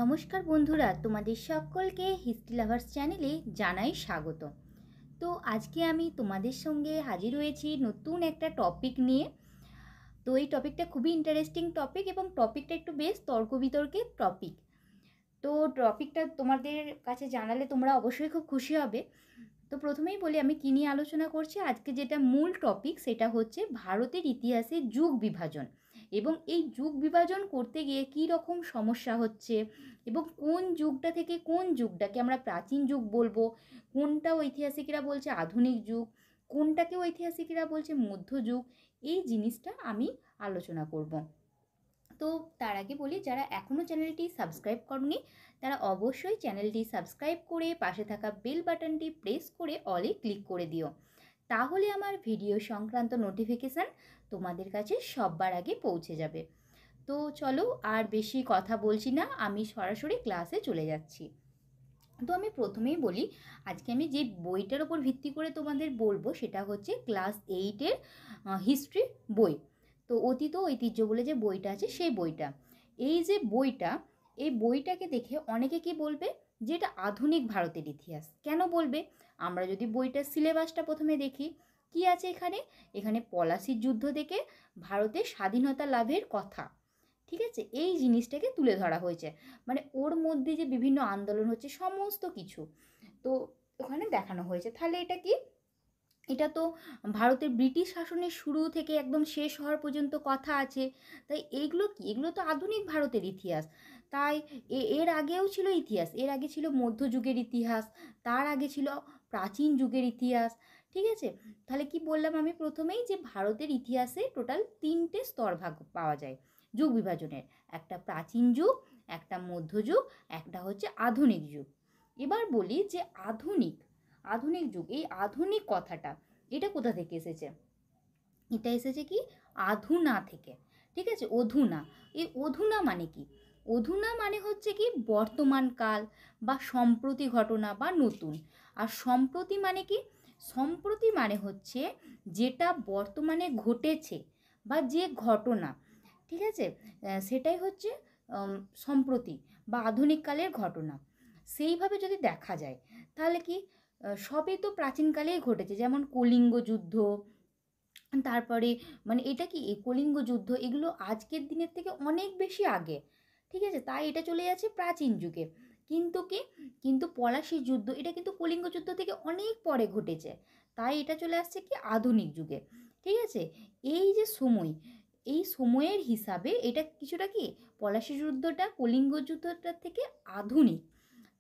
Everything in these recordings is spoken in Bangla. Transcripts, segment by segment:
নমস্কার বন্ধুরা, তোমাদের সকলকে হিস্ট্রি লাভার্স চ্যানেলে জানাই স্বাগত। তো আজকে আমি তোমাদের সঙ্গে হাজির হয়েছি নতুন একটা টপিক নিয়ে। তো এই টপিকটা খুবই ইন্টারেস্টিং টপিক এবং টপিকটা একটু বেশ তর্ক বিতর্কের টপিক। তো টপিকটা তোমাদের কাছে জানালে তোমরা অবশ্যই খুব খুশি হবে। তো প্রথমেই বলি আমি কী নিয়ে আলোচনা করছি। আজকে যেটা মূল টপিক সেটা হচ্ছে ভারতের ইতিহাসে যুগ বিভাজন এবং এই যুগ বিভাজন করতে গিয়ে কী রকম সমস্যা হচ্ছে এবং কোন যুগটা থেকে কোন যুগটাকে আমরা প্রাচীন যুগ বলবো, কোনটা ঐতিহাসিকরা বলছে আধুনিক যুগ, কোনটাকে ঐতিহাসিকরা বলছে মধ্যযুগ, এই জিনিসটা আমি আলোচনা করব। তো তার আগে বলি, যারা এখনও চ্যানেলটি সাবস্ক্রাইব করনি তারা অবশ্যই চ্যানেলটি সাবস্ক্রাইব করে পাশে থাকা বেল বাটনটি প্রেস করে অলে ক্লিক করে দিও, তাহলে আমার ভিডিও সংক্রান্ত নোটিফিকেশান তোমাদের কাছে সবার আগে পৌঁছে যাবে। তো চলো আর বেশি কথা বলছি না, আমি সরাসরি ক্লাসে চলে যাচ্ছি। তো আমি প্রথমেই বলি, আজকে আমি যে বইটার ওপর ভিত্তি করে তোমাদের বলবো সেটা হচ্ছে ক্লাস 8-এর হিস্ট্রি বই। তো অতীত ঐতিহ্য বলে যে বইটা আছে সেই বইটা। এই যে বইটা, এই বইটাকে দেখে অনেকে কি বলবে যে এটা আধুনিক ভারতের ইতিহাস। কেন বলবে? আমরা যদি বইটার সিলেবাসটা প্রথমে দেখি, কি আছে এখানে? এখানে পলাশির যুদ্ধ থেকে ভারতের স্বাধীনতা লাভের কথা, ঠিক আছে, এই জিনিসটাকে তুলে ধরা হয়েছে। মানে ওর মধ্যে যে বিভিন্ন আন্দোলন হচ্ছে সমস্ত কিছু তো ওখানে দেখানো হয়েছে। তাহলে এটা কি? এটা তো ভারতের ব্রিটিশ শাসনের শুরু থেকে একদম শেষ হওয়ার পর্যন্ত কথা আছে। তাই এইগুলো কি? এগুলো তো আধুনিক ভারতের ইতিহাস। তাই এর আগেও ছিল ইতিহাস, এর আগে ছিল মধ্যযুগের ইতিহাস, তার আগে ছিল প্রাচীন যুগের ইতিহাস, ঠিক আছে। তাহলে কি বললাম আমি প্রথমেই, যে ভারতের ইতিহাসে টোটাল 3টে স্তর ভাগ পাওয়া যায় যুগ বিভাজনের। একটা প্রাচীন যুগ, একটা মধ্যযুগ, একটা হচ্ছে আধুনিক যুগ। এবার বলি যে আধুনিক আধুনিক যুগ, এই আধুনিক কথাটা এটা কোথা থেকে এসেছে? এটা এসেছে কি? আধুনা থেকে, ঠিক আছে। অধুনা, এই অধুনা মানে কি? অধুনা মানে হচ্ছে কি বর্তমান কাল বা সম্প্রতি ঘটনা বা নতুন। আর সম্প্রতি মানে কি? সম্প্রতি মানে হচ্ছে যেটা বর্তমানে ঘটেছে বা যে ঘটনা, ঠিক আছে, সেটাই হচ্ছে সম্প্রতি বা আধুনিক কালের ঘটনা। সেইভাবে যদি দেখা যায় তাহলে কি সবই তো প্রাচীনকালেই ঘটেছে, যেমন কলিঙ্গ যুদ্ধ, তারপরে মানে এটা কি কলিঙ্গ যুদ্ধ, এগুলো আজকের দিনের থেকে অনেক বেশি আগে, ঠিক আছে, তাই এটা চলে যাচ্ছে প্রাচীন যুগে। কিন্তু কি, কিন্তু পলাশির যুদ্ধ এটা কিন্তু কলিঙ্গ যুদ্ধ থেকে অনেক পরে ঘটেছে, তাই এটা চলে আসছে কি আধুনিক যুগে, ঠিক আছে। এই যে সময়, এই সময়ের হিসাবে এটা কিছুটা কি, পলাশি যুদ্ধটা কলিঙ্গ যুদ্ধটার থেকে আধুনিক।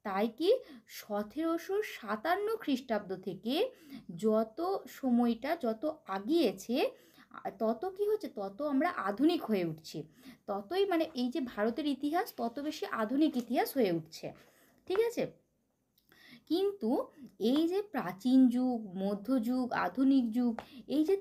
তাই কি 1757 খ্রিস্টাব্দ থেকে যত সময়টা যত আগিয়েছে তত কি হচ্ছে, তত আমরা আধুনিক হয়ে উঠছি, ততই মানে এই যে ভারতের ইতিহাস তত বেশি আধুনিক ইতিহাস হয়ে উঠছে, ঠিক আছে। কিন্তু এই যে প্রাচীন যুগ, মধ্যযুগ, আধুনিক যুগ, এই যে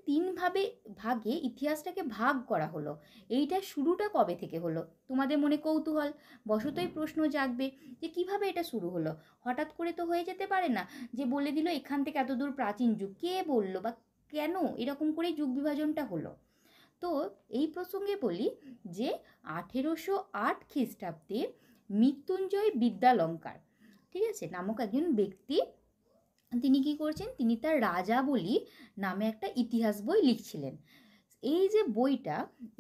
ভাগে ইতিহাসটাকে ভাগ করা হলো, এইটা শুরুটা কবে থেকে হলো? তোমাদের মনে কৌতূহল বশতই প্রশ্ন জাগবে যে কিভাবে এটা শুরু হলো। হঠাৎ করে তো হয়ে যেতে পারে না যে বলে দিল এখান থেকে এত দূর প্রাচীন যুগ, কে বললো বা কেন এরকম করেই যুগ বিভাজনটা হলো। তো এই প্রসঙ্গে বলি যে 1808 খ্রিস্টাব্দে মৃত্যুঞ্জয় বিদ্যালঙ্কার, ঠিক আছে, নামক একজন ব্যক্তি, তিনি কি করছেন, তিনি তার রাজাবলী নামে একটা ইতিহাস বই লিখছিলেন। এই যে বইটা,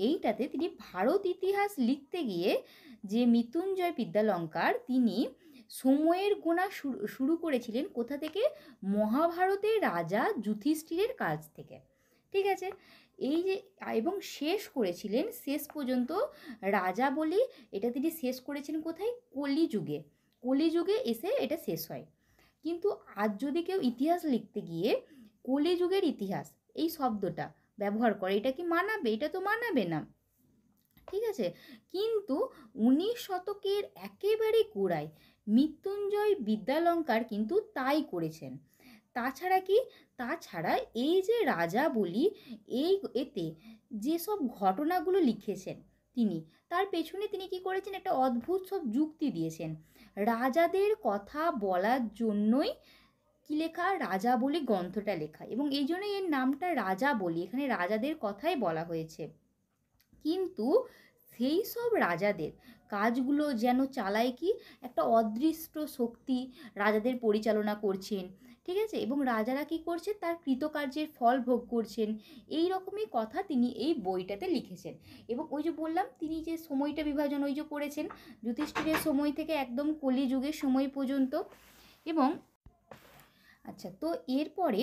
এইটাতে তিনি ভারত ইতিহাস লিখতে গিয়ে যে মৃত্যুঞ্জয় বিদ্যালঙ্কার, তিনি সময়ের গোনা শুরু করেছিলেন কোথা থেকে? মহাভারতের রাজা যুধিষ্ঠিরের কাছ থেকে, ঠিক আছে। এই যে এবং শেষ করেছিলেন, শেষ পর্যন্ত রাজাবলী এটা তিনি শেষ করেছেন কোথায়? কলিযুগে। কলিযুগে এসে এটা শেষ হয়। কিন্তু আজ যদি কেউ ইতিহাস লিখতে গিয়ে কলিযুগের ইতিহাস এই শব্দটা ব্যবহার করে, এটা কি মানাবে? এটা তো মানাবে না, ঠিক আছে। কিন্তু 19 শতকের একেবারে গোড়ায় মৃত্যুঞ্জয় বিদ্যালঙ্কার কিন্তু তাই করেছেন। তাছাড়া কি, তাছাড়া এই যে রাজা বলি, এই এতে যেসব ঘটনাগুলো লিখেছেন তিনি, তার পেছনে তিনি কি করেছেন, একটা অদ্ভুত সব যুক্তি দিয়েছেন। রাজাদের কথা বলার জন্যই কি লেখা, রাজাবলি গ্রন্থটা লেখা, এবং এই জন্যই এর নামটা রাজাবলি, এখানে রাজাদের কথাই বলা হয়েছে। কিন্তু সেই সব রাজাদের কাজগুলো যেন চালায় কি একটা অদৃষ্ট শক্তি রাজাদের পরিচালনা করছেন, ঠিক আছে, এবং রাজারা কি করছে তার কৃতকার্যের ফল ভোগ করছেন। এই রকমই কথা তিনি এই বইটাতে লিখেছেন। এবং ওই যে বললাম তিনি যে সময়টা বিভাজন ওই যে করেছেন যুধিষ্ঠিরের সময় থেকে একদম কলিযুগের সময় পর্যন্ত। এবং আচ্ছা, তো এরপরে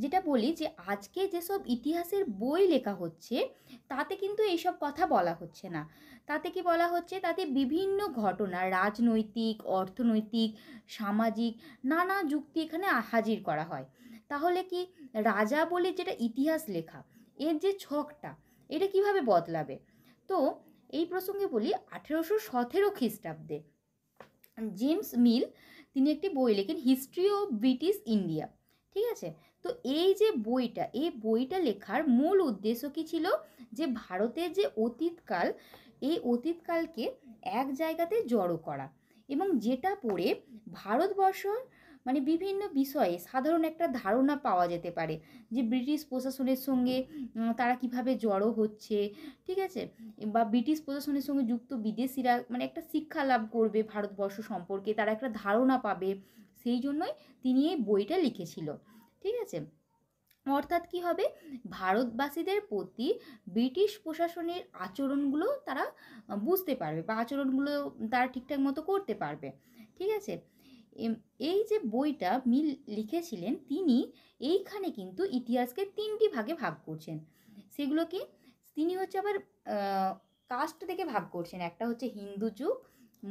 যেটা বলি যে আজকে যেসব ইতিহাসের বই লেখা হচ্ছে তাতে কিন্তু এইসব কথা বলা হচ্ছে না। তাতে কি বলা হচ্ছে, তাতে বিভিন্ন ঘটনা রাজনৈতিক, অর্থনৈতিক, সামাজিক নানা যুক্তি এখানে হাজির করা হয়। তাহলে কি রাজা বলে যেটা ইতিহাস লেখা এর যে ছকটা এটা কিভাবে বদলাবে? তো এই প্রসঙ্গে বলি 1817 খ্রিস্টাব্দে জেমস মিল তিনি একটি বই লেখেন, হিস্ট্রি অফ ব্রিটিশ ইন্ডিয়া, ঠিক আছে। তো এই যে বইটা, এই বইটা লেখার মূল উদ্দেশ্য কি ছিল, যে ভারতের যে অতীতকাল, এই অতীতকালকে এক জায়গাতে জড়ো করা, এবং যেটা পড়ে ভারতবর্ষ মানে বিভিন্ন বিষয়ে সাধারণ একটা ধারণা পাওয়া যেতে পারে যে ব্রিটিশ প্রশাসনের সঙ্গে তারা কিভাবে জড়ো হচ্ছে, ঠিক আছে, বা ব্রিটিশ প্রশাসনের সঙ্গে যুক্ত বিদেশিরা মানে একটা শিক্ষা লাভ করবে ভারতবর্ষ সম্পর্কে, তারা একটা ধারণা পাবে। সেই জন্যই তিনি এই বইটা লিখেছিল, ঠিক আছে। অর্থাৎ কি হবে, ভারতবাসীদের প্রতি ব্রিটিশ প্রশাসনের আচরণগুলো তারা বুঝতে পারবে বা আচরণগুলো তারা ঠিকঠাক মতো করতে পারবে, ঠিক আছে। এই যে বইটা মিল লিখেছিলেন তিনি এইখানে কিন্তু ইতিহাসকে 3টি ভাগে ভাগ করছেন। সেগুলো কি, তিনি হচ্ছে আবার কাস্ট থেকে ভাগ করছেন, একটা হচ্ছে হিন্দু যুগ,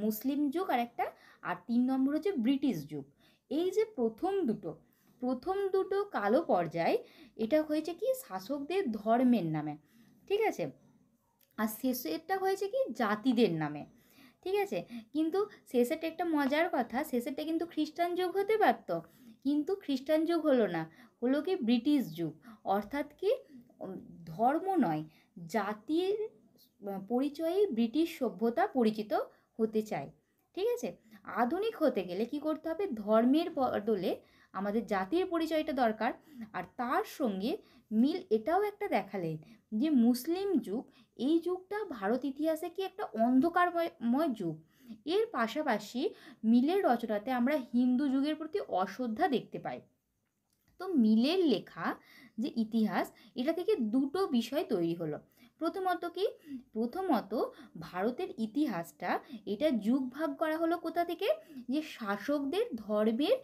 মুসলিম যুগ আর একটা, আর 3 নম্বর হচ্ছে ব্রিটিশ যুগ। এই যে প্রথম দুটো কালো পর্যায় এটা হয়েছে কি শাসকদের ধর্মের নামে, ঠিক আছে, আর শেষেরটা হয়েছে কি জাতিদের নামে, ঠিক আছে। কিন্তু শেষেরটা একটা মজার কথা, শেষেরটা কিন্তু খ্রিস্টান যুগ হতে পারত, কিন্তু খ্রিস্টান যুগ হলো না, হলো কি ব্রিটিশ যুগ। অর্থাৎ কি ধর্ম নয় জাতির পরিচয়ে ব্রিটিশ সভ্যতা পরিচিত হতে চায়, ঠিক আছে। আধুনিক হতে গেলে কি করতে হবে, ধর্মের বদলে আমাদের জাতির পরিচয়টা দরকার। আর তার সঙ্গে মিল এটাও একটা দেখালেন যে মুসলিম যুগ, এই যুগটা ভারত ইতিহাসে কি একটা অন্ধকারময় যুগ। এর পাশাপাশি মিলের রচনাতে আমরা হিন্দু যুগের প্রতি অশ্রদ্ধা দেখতে পাই। তো মিলের লেখা যে ইতিহাস এটা থেকে দুটো বিষয় তৈরি হলো। প্রথমত ভারতের ইতিহাসটা এটা যুগ ভাগ করা হলো কোথা থেকে, যে শাসকদের ধর্মের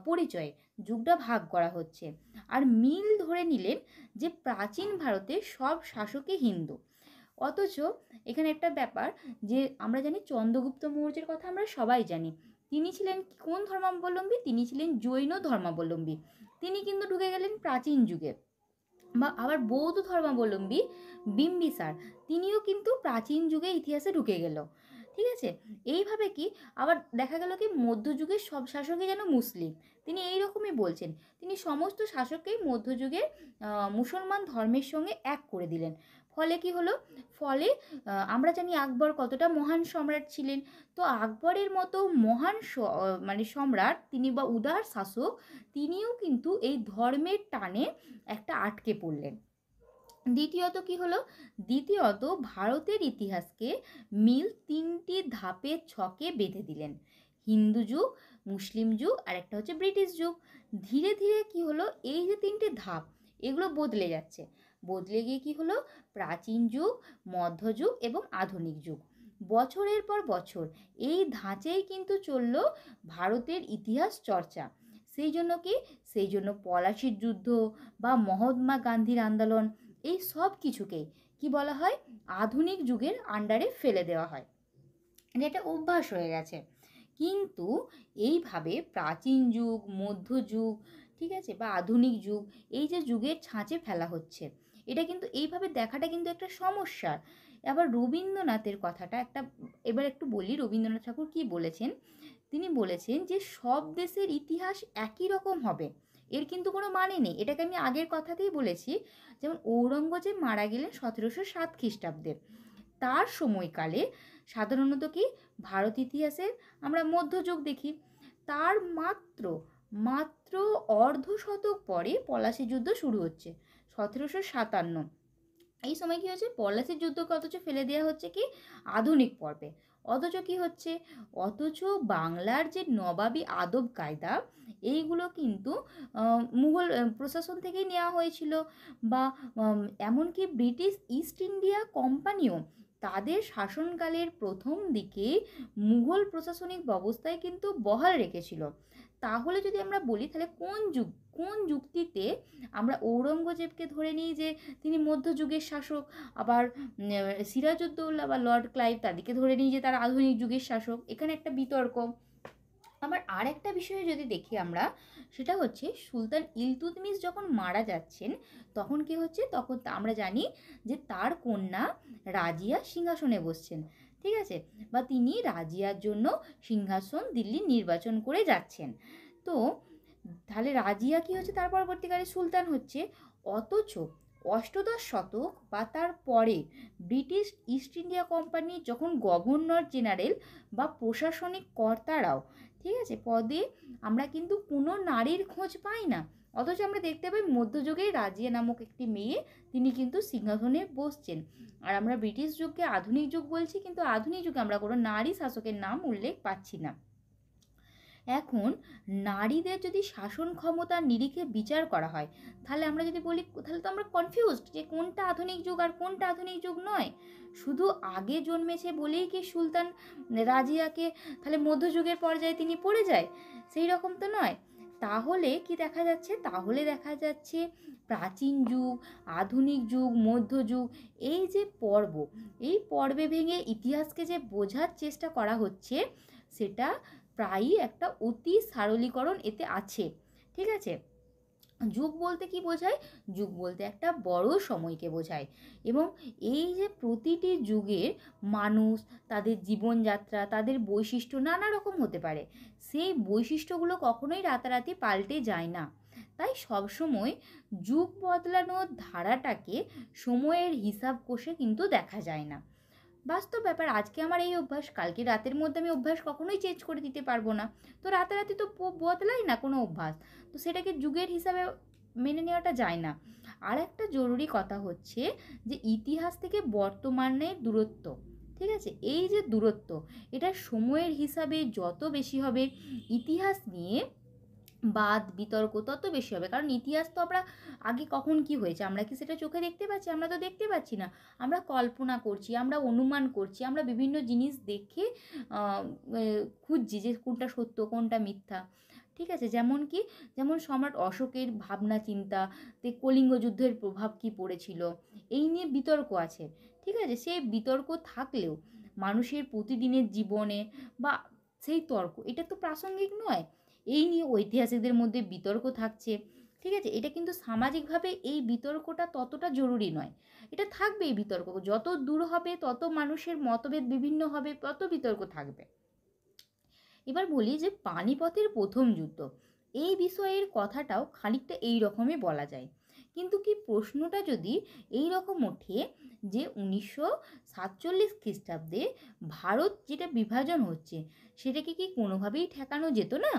পরিচয়ে যুগটা ভাগ করা হচ্ছে। আর মিল ধরে নিলেন যে প্রাচীন ভারতের সব শাসকই হিন্দু। অথচ এখানে একটা ব্যাপার, যে আমরা জানি চন্দ্রগুপ্ত মৌর্যের কথা আমরা সবাই জানি, তিনি ছিলেন কোন ধর্মাবলম্বী, তিনি ছিলেন জৈন ধর্মাবলম্বী। তিনি কিন্তু ঢুকে গেলেন প্রাচীন যুগে। বা আবার বৌদ্ধ ধর্মাবলম্বী বিম্বিসার, তিনিও কিন্তু প্রাচীন যুগে ইতিহাসে ঢুকে গেল, ঠিক আছে। এইভাবে কি আবার দেখা গেল কি মধ্যযুগের সব শাসকই যেন মুসলিম, তিনি এই রকমই বলছেন, তিনি সমস্ত শাসককেই মধ্যযুগের মুসলমান ধর্মের সঙ্গে এক করে দিলেন। ফলে কি হলো, ফলে আমরা জানি আকবর কতটা মহান সম্রাট ছিলেন। তো আকবরের মতো মহান মানে সম্রাট তিনি বা উদার শাসক, তিনিও কিন্তু এই ধর্মের টানে একটা আটকে পড়লেন। দ্বিতীয়ত ভারতের ইতিহাসকে মিল 3টি ধাপের ছকে বেঁধে দিলেন, হিন্দু যুগ, মুসলিম যুগ আর একটা হচ্ছে ব্রিটিশ যুগ। ধীরে ধীরে কি হলো, এই যে 3টে ধাপ এগুলো বদলে যাচ্ছে, বদলে গিয়ে কি হলো, প্রাচীন যুগ, মধ্যযুগ এবং আধুনিক যুগ। বছরের পর বছর এই ধাঁচেই কিন্তু চলল ভারতের ইতিহাস চর্চা। সেই জন্য পলাশির যুদ্ধ বা মহাত্মা গান্ধীর আন্দোলন, এই সব কিছুকেই কি বলা হয়, আধুনিক যুগের আন্ডারে ফেলে দেওয়া হয়। এটা অভ্যাস হয়ে গেছে। কিন্তু এইভাবে প্রাচীন যুগ, মধ্যযুগ, ঠিক আছে, বা আধুনিক যুগ, এই যে যুগের ছাঁচে ফেলা হচ্ছে, এটা কিন্তু এইভাবে দেখাটা কিন্তু একটা সমস্যার। আবার রবীন্দ্রনাথের কথাটা এবার একটু বলি, রবীন্দ্রনাথ ঠাকুর কি বলেছেন। তিনি বলেছেন যে সব দেশের ইতিহাস একই রকম হবে এর কিন্তু কোনো মানে নেই। এটাকে আমি আগের কথাতেই বলেছি। যেমন ঔরঙ্গজেব মারা গেলেন 1707 খ্রিস্টাব্দে, তার সময়কালে সাধারণত কি ভারত ইতিহাসে আমরা মধ্যযুগ দেখি, তার মাত্র অর্ধ শতক পরে পলাশী যুদ্ধ শুরু হচ্ছে 1757। এই সময় কী হচ্ছে, পলাশির যুদ্ধকে অথচ ফেলে দেওয়া হচ্ছে কি আধুনিক পর্বে। অথচ কি হচ্ছে, অথচ বাংলার যে নবাবী আদব কায়দা এইগুলো কিন্তু মুঘল প্রশাসন থেকেই নেওয়া হয়েছিল, বা এমনকি ব্রিটিশ ইস্ট ইন্ডিয়া কোম্পানিও তাদের শাসনকালের প্রথম দিকে মুঘল প্রশাসনিক ব্যবস্থায় কিন্তু বহাল রেখেছিল। তাহলে যদি আমরা বলি তাহলে কোন যুক্তিতে আমরা ঔরঙ্গজেবকে ধরে নিই যে তিনি মধ্যযুগের শাসক, আবার সিরাজউদ্দৌলা বা লর্ড ক্লাইভ তাদেরকে ধরে নিই যে তারা আধুনিক যুগের শাসক? এখানে একটা বিতর্ক। আবার আর একটা বিষয়ে যদি দেখি আমরা, সেটা হচ্ছে সুলতান ইলতুৎমিশ যখন মারা যাচ্ছেন তখন কি হচ্ছে, তখন আমরা জানি যে তার কন্যা রাজিয়া সিংহাসনে বসছেন, ঠিক আছে, বা তিনি রাজিয়ার জন্য সিংহাসন দিল্লি নির্বাচন করে যাচ্ছেন। তো তাহলে রাজিয়া কি হচ্ছে, তার পরবর্তীকালে সুলতান হচ্ছে। অথচ অষ্টদশ শতক বা তার পরে ব্রিটিশ ইস্ট ইন্ডিয়া কোম্পানি যখন গভর্নর জেনারেল বা প্রশাসনিক কর্তারাও, ঠিক আছে, পদে আমরা কিন্তু কোনো নারীর খোঁজ পাই না। অথচ আমরা দেখতে পাই মধ্যযুগে রাজিয়া নামক একটি মেয়ে, তিনি কিন্তু সিংহাসনে বসছেন। আর আমরা ব্রিটিশ যুগকে আধুনিক যুগ বলছি, কিন্তু আধুনিক যুগে আমরা কোনো নারী শাসকের নাম উল্লেখ পাচ্ছি না। এখন নারীদের যদি শাসন ক্ষমতার নিরিখে বিচার করা হয়, তাহলে আমরা যদি বলি, তাহলে তো আমরা কনফিউজড যে কোনটা আধুনিক যুগ আর কোনটা আধুনিক যুগ নয়। শুধু আগে জন্মেছে বলেই কি সুলতান রাজিয়াকে তাহলে মধ্যযুগের পর্যায়ে তিনি পড়ে যায়? সেই রকম তো নয়। তাহলে কি দেখা যাচ্ছে, তাহলে দেখা যাচ্ছে প্রাচীন যুগ, আধুনিক যুগ, মধ্যযুগ, এই যে পর্ব, এই পর্বে ভেঙে ইতিহাসকে যে বোঝার চেষ্টা করা হচ্ছে, সেটা প্রায়ই একটা অতি সারলীকরণ এতে আছে, ঠিক আছে। যুগ বলতে কি বোঝায়? যুগ বলতে একটা বড় সময়কে বোঝায়, এবং এই যে প্রতিটি যুগের মানুষ, তাদের জীবনযাত্রা, তাদের বৈশিষ্ট্য নানা রকম হতে পারে। সেই বৈশিষ্ট্যগুলো কখনোই রাতারাতি পাল্টে যায় না। তাই সবসময় যুগ বদলানোর ধারাটাকে সময়ের হিসাব কষে কিন্তু দেখা যায় না। বাস্তব ব্যাপার, আজকে আমার এই অভ্যাস, কালকে রাতের মধ্যে আমি অভ্যাস কখনোই চেঞ্জ করে দিতে পারবো না। তো রাতারাতি তো বদলাই না কোনো অভ্যাস, তো সেটাকে যুগের হিসাবে মেনে নেওয়াটা যায় না। আর একটা জরুরি কথা হচ্ছে যে ইতিহাস থেকে বর্তমানের দূরত্ব, ঠিক আছে, এই যে দূরত্ব, এটা সময়ের হিসাবে যত বেশি হবে, ইতিহাস নিয়ে বাদ বিতর্ক তত বেশি হবে। কারণ ইতিহাস তো আমরা আগে কখন কি হয়েছে আমরা কি সেটা চোখে দেখতে পাচ্ছি? আমরা তো দেখতে পাচ্ছি না। আমরা কল্পনা করছি, আমরা অনুমান করছি, আমরা বিভিন্ন জিনিস দেখে খুঁজছি যে কোনটা সত্য কোনটা মিথ্যা, ঠিক আছে। যেমন সম্রাট অশোকের ভাবনা চিন্তাতে কলিঙ্গ যুদ্ধের প্রভাব কি পড়েছিল, এই নিয়ে বিতর্ক আছে, ঠিক আছে। সেই বিতর্ক থাকলেও মানুষের প্রতিদিনের জীবনে বা সেই তর্ক, এটা তো প্রাসঙ্গিক নয়। এই নিয়ে ঐতিহাসিকদের মধ্যে বিতর্ক থাকছে, ঠিক আছে। এটা কিন্তু সামাজিকভাবে এই বিতর্কটা ততটা জরুরি নয়। এটা থাকবে, এই বিতর্ক যত দূর হবে তত মানুষের মতভেদ বিভিন্ন হবে, তত বিতর্ক থাকবে। এবার বলি যে পানিপথের প্রথম যুদ্ধ, এই বিষয়ের কথাটাও খানিকটা এই রকমই বলা যায়। কিন্তু কি প্রশ্নটা যদি এই রকম ওঠে যে 1947 খ্রিস্টাব্দে ভারত যেটা বিভাজন হচ্ছে, সেটাকে কি কোনোভাবেই ঠেকানো যেত না?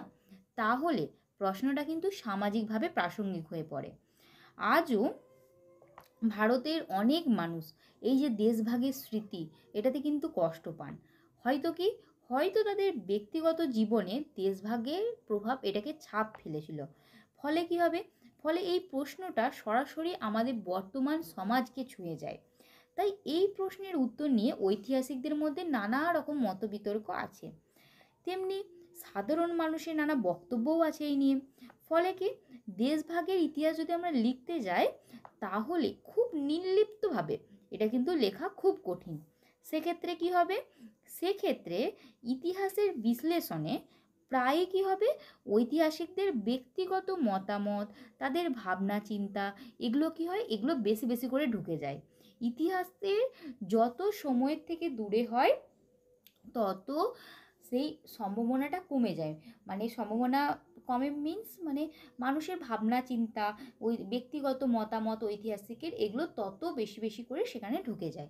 তাহলে প্রশ্নটা কিন্তু সামাজিকভাবে প্রাসঙ্গিক হয়ে পড়ে। আজও ভারতের অনেক মানুষ এই যে দেশভাগের স্মৃতি, এটাতে কিন্তু কষ্ট পান। হয়তো তাদের ব্যক্তিগত জীবনে দেশভাগের প্রভাব এটাকে ছাপ ফেলেছিল। ফলে কি হবে, ফলে এই প্রশ্নটা সরাসরি আমাদের বর্তমান সমাজকে ছুঁয়ে যায়। তাই এই প্রশ্নের উত্তর নিয়ে ঐতিহাসিকদের মধ্যে নানা রকম মতবিতর্ক আছে। তেমনি সাধারণ মানুষের নানা বক্তব্যও আছে এই নিয়ে। ফলে কি, দেশভাগের ইতিহাস যদি আমরা লিখতে যাই, তাহলে খুব নির্লিপ্তভাবে এটা কিন্তু লেখা খুব কঠিন। সেক্ষেত্রে কি হবে, সেক্ষেত্রে ইতিহাসের বিশ্লেষণে প্রায়ই কি হবে, ঐতিহাসিকদের ব্যক্তিগত মতামত, তাদের ভাবনা চিন্তা, এগুলো কি হয়, এগুলো বেশি বেশি করে ঢুকে যায়। ইতিহাসের যত সময়ের থেকে দূরে হয় তত সেই সম্ভাবনাটা কমে যায়। মানে সম্ভাবনা কমে মিন্স মানে মানুষের ভাবনা চিন্তা, ওই ব্যক্তিগত মতামত ঐতিহাসিকের, এগুলো তত বেশি বেশি করে সেখানে ঢুকে যায়,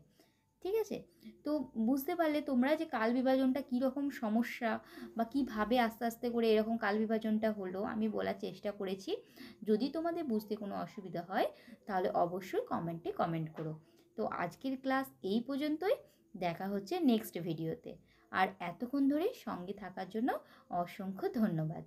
ঠিক আছে। তো বুঝতে পারলে তোমরা যে কাল বিভাজনটা কীরকম সমস্যা বা কীভাবে আস্তে আস্তে করে এরকম কাল বিভাজনটা হলো, আমি বলার চেষ্টা করেছি। যদি তোমাদের বুঝতে কোনো অসুবিধা হয় তাহলে অবশ্যই কমেন্টে কমেন্ট করো। তো আজকের ক্লাস এই পর্যন্তই, দেখা হচ্ছে নেক্সট ভিডিওতে। আর এতক্ষণ ধরে সঙ্গে থাকার জন্য অসংখ্য ধন্যবাদ।